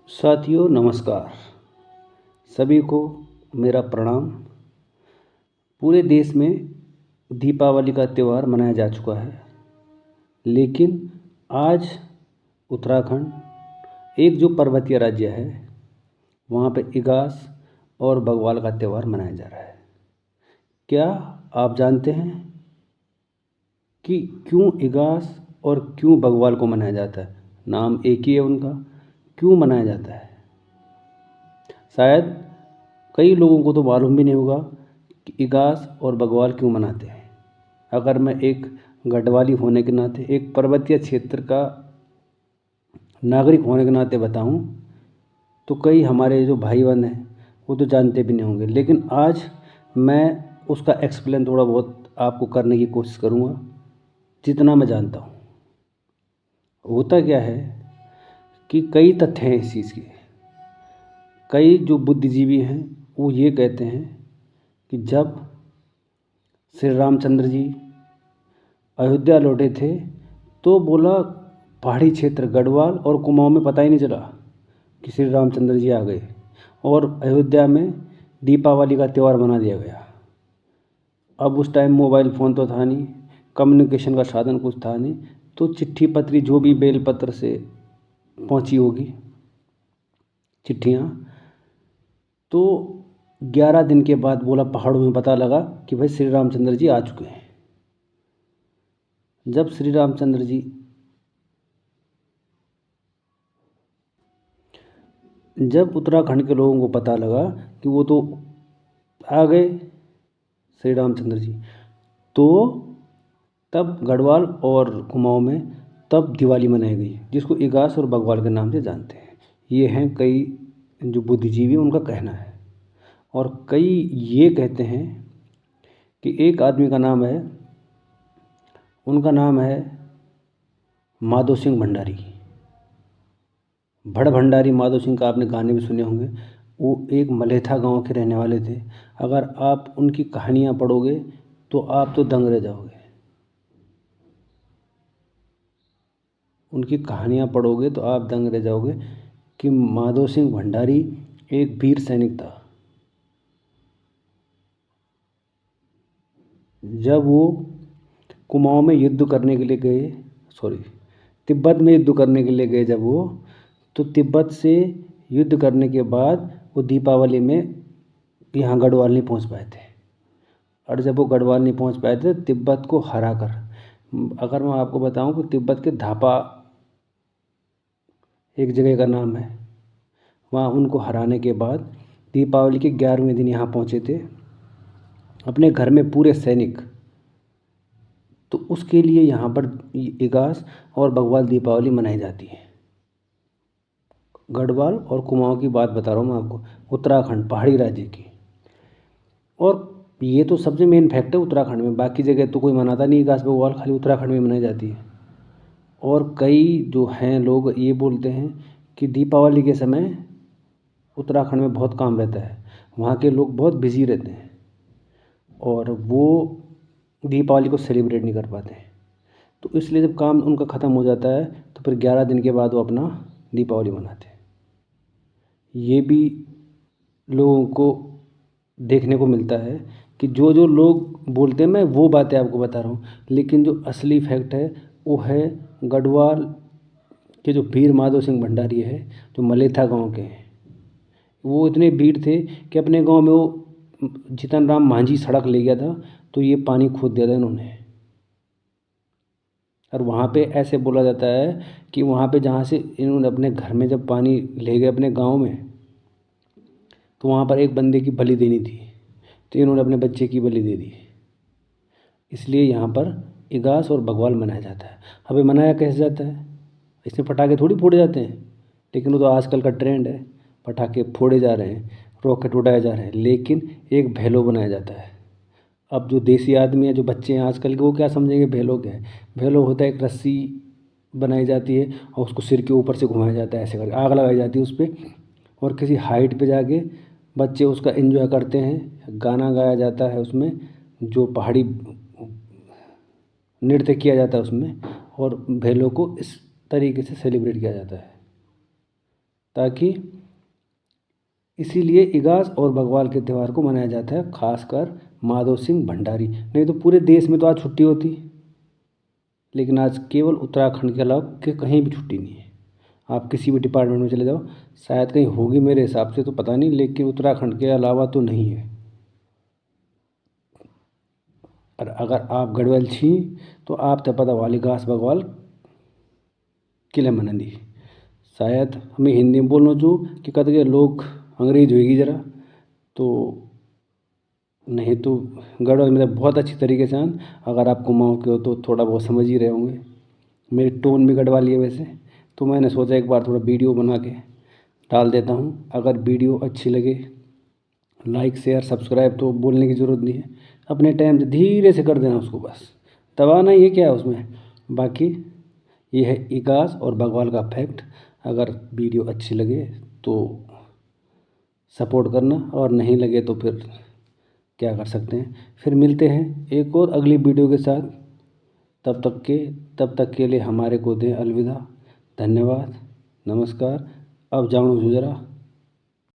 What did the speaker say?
साथियों नमस्कार। सभी को मेरा प्रणाम। पूरे देश में दीपावली का त्यौहार मनाया जा चुका है, लेकिन आज उत्तराखंड एक जो पर्वतीय राज्य है वहाँ पे इगास और बग्वाल का त्यौहार मनाया जा रहा है। क्या आप जानते हैं कि क्यों इगास और क्यों बग्वाल को मनाया जाता है? नाम एक ही है उनका, क्यों मनाया जाता है? शायद कई लोगों को तो मालूम भी नहीं होगा कि इगास और बग्वाल क्यों मनाते हैं। अगर मैं एक गढ़वाली होने के नाते, एक पर्वतीय क्षेत्र का नागरिक होने के नाते बताऊं तो कई हमारे जो भाई बहन हैं वो तो जानते भी नहीं होंगे, लेकिन आज मैं उसका एक्सप्लेन थोड़ा बहुत आपको करने की कोशिश करूंगा जितना मैं जानता हूं। होता क्या है कि कई तथ्य हैं इस चीज़ के। कई जो बुद्धिजीवी हैं वो ये कहते हैं कि जब श्री रामचंद्र जी अयोध्या लौटे थे तो बोला पहाड़ी क्षेत्र गढ़वाल और कुमाऊं में पता ही नहीं चला कि श्री रामचंद्र जी आ गए और अयोध्या में दीपावली का त्यौहार मना दिया गया। अब उस टाइम मोबाइल फ़ोन तो था नहीं, कम्युनिकेशन का साधन कुछ था नहीं, तो चिट्ठी पत्री जो भी बेलपत्र से पहुंची होगी चिट्ठियाँ, तो 11 दिन के बाद बोला पहाड़ों में पता लगा कि भाई श्री रामचंद्र जी आ चुके हैं। जब श्री रामचंद्र जी जब उत्तराखंड के लोगों को पता लगा कि वो तो आ गए श्री रामचंद्र जी, तो तब गढ़वाल और कुमाऊं में तब दिवाली मनाई गई, जिसको इगास और बग्वाल के नाम से जानते हैं। ये हैं कई जो बुद्धिजीवी उनका कहना है। और कई ये कहते हैं कि एक आदमी का नाम है, उनका नाम है माधो सिंह भंडारी। भड़ भंडारी माधो सिंह का आपने गाने भी सुने होंगे। वो एक मलेथा गांव के रहने वाले थे। अगर आप उनकी कहानियाँ पढ़ोगे तो आप तो दंग रह जाओगे। उनकी कहानियाँ पढ़ोगे तो आप दंग रह जाओगे कि माधो सिंह भंडारी एक वीर सैनिक था। जब वो कुमाऊं में युद्ध करने के लिए गए, तिब्बत में युद्ध करने के लिए गए जब वो, तो तिब्बत से युद्ध करने के बाद वो दीपावली में यहाँ गढ़वाल नहीं पहुँच पाए थे। और जब वो गढ़वाल नहीं पहुँच पाए थे तिब्बत को हरा कर, अगर मैं आपको बताऊं कि तिब्बत के धापा एक जगह का नाम है, वहाँ उनको हराने के बाद दीपावली के 11वें दिन यहाँ पहुँचे थे अपने घर में पूरे सैनिक। तो उसके लिए यहाँ पर इगास और बग्वाल दीपावली मनाई जाती है। गढ़वाल और कुमाऊं की बात बता रहा हूँ मैं आपको, उत्तराखंड पहाड़ी राज्य की। और ये तो सबसे मेन फैक्ट है उत्तराखंड में, बाकी जगह तो कोई मनाता नहीं इगास बग्वाल, खाली उत्तराखंड में मनाई जाती है। और कई जो हैं लोग ये बोलते हैं कि दीपावली के समय उत्तराखंड में बहुत काम रहता है, वहाँ के लोग बहुत बिजी रहते हैं और वो दीपावली को सेलिब्रेट नहीं कर पाते हैं। तो इसलिए जब काम उनका ख़त्म हो जाता है तो फिर 11 दिन के बाद वो अपना दीपावली मनाते हैं। ये भी लोगों को देखने को मिलता है कि जो जो लोग बोलते हैं मैं वो बातें आपको बता रहा हूँ, लेकिन जो असली फैक्ट है वो है गढ़वाल के जो वीर माधो सिंह भंडारी है, जो मलेथा गांव के हैं। वो इतने वीर थे कि अपने गांव में वो जीतन राम मांझी सड़क ले गया था तो ये पानी खोद दिया था इन्होंने। और वहाँ पे ऐसे बोला जाता है कि वहाँ पे जहाँ से इन्होंने अपने घर में जब पानी ले गए अपने गांव में, तो वहाँ पर एक बंदे की बलि देनी थी, तो इन्होंने अपने बच्चे की बलि दे दी। इसलिए यहाँ पर इगास और बग्वाल मनाया जाता है। अभी मनाया कैसे जाता है? इसमें पटाखे थोड़ी फोड़े जाते हैं, लेकिन वो तो आजकल का ट्रेंड है, पटाखे फोड़े जा रहे हैं, रॉकेट उड़ाए जा रहे हैं, लेकिन एक भैलो बनाया जाता है। अब जो देसी आदमी है, जो बच्चे हैं आजकल के, वो क्या समझेंगे भैलो क्या है। भैलो होता है एक रस्सी बनाई जाती है और उसको सिर के ऊपर से घुमाया जाता है, ऐसे करके आग लगाई जाती है उस पर, और किसी हाइट पे जाके बच्चे उसका एंजॉय करते हैं। गाना गाया जाता है उसमें, जो पहाड़ी नृत्य किया जाता है उसमें, और भैलो को इस तरीके से सेलिब्रेट किया जाता है। ताकि इसीलिए इगास और बग्वाल के त्यौहार को मनाया जाता है, खासकर माधव सिंह भंडारी। नहीं तो पूरे देश में तो आज छुट्टी होती, लेकिन आज केवल उत्तराखंड के अलावा के कहीं भी छुट्टी नहीं है। आप किसी भी डिपार्टमेंट में चले जाओ, शायद कहीं होगी, मेरे हिसाब से तो पता नहीं, लेकिन उत्तराखंड के अलावा तो नहीं है। और अगर आप गढ़वाल छी तो आप तो पता वाली घास बगवाल किले मनंदी। शायद हमें हिंदी में बोलना जो कि कद के लोग अंग्रेज होगी ज़रा, तो नहीं तो गढ़वाल में तो बहुत अच्छी तरीके से आन। अगर आप कुमाऊँ के हो तो थोड़ा बहुत समझ ही रहे होंगे, मेरी टोन भी गढ़वाली है वैसे। तो मैंने सोचा एक बार थोड़ा वीडियो बना के डाल देता हूँ। अगर वीडियो अच्छी लगे, लाइक शेयर सब्सक्राइब तो बोलने की ज़रूरत नहीं है, अपने टाइम से धीरे से कर देना उसको, बस दबाना ही है क्या है उसमें। बाकी ये है इगास और बग्वाल का फैक्ट। अगर वीडियो अच्छी लगे तो सपोर्ट करना, और नहीं लगे तो फिर क्या कर सकते हैं। फिर मिलते हैं एक और अगली वीडियो के साथ। तब तक के लिए हमारे को दें अलविदा। धन्यवाद, नमस्कार। अब जाऊँ जरा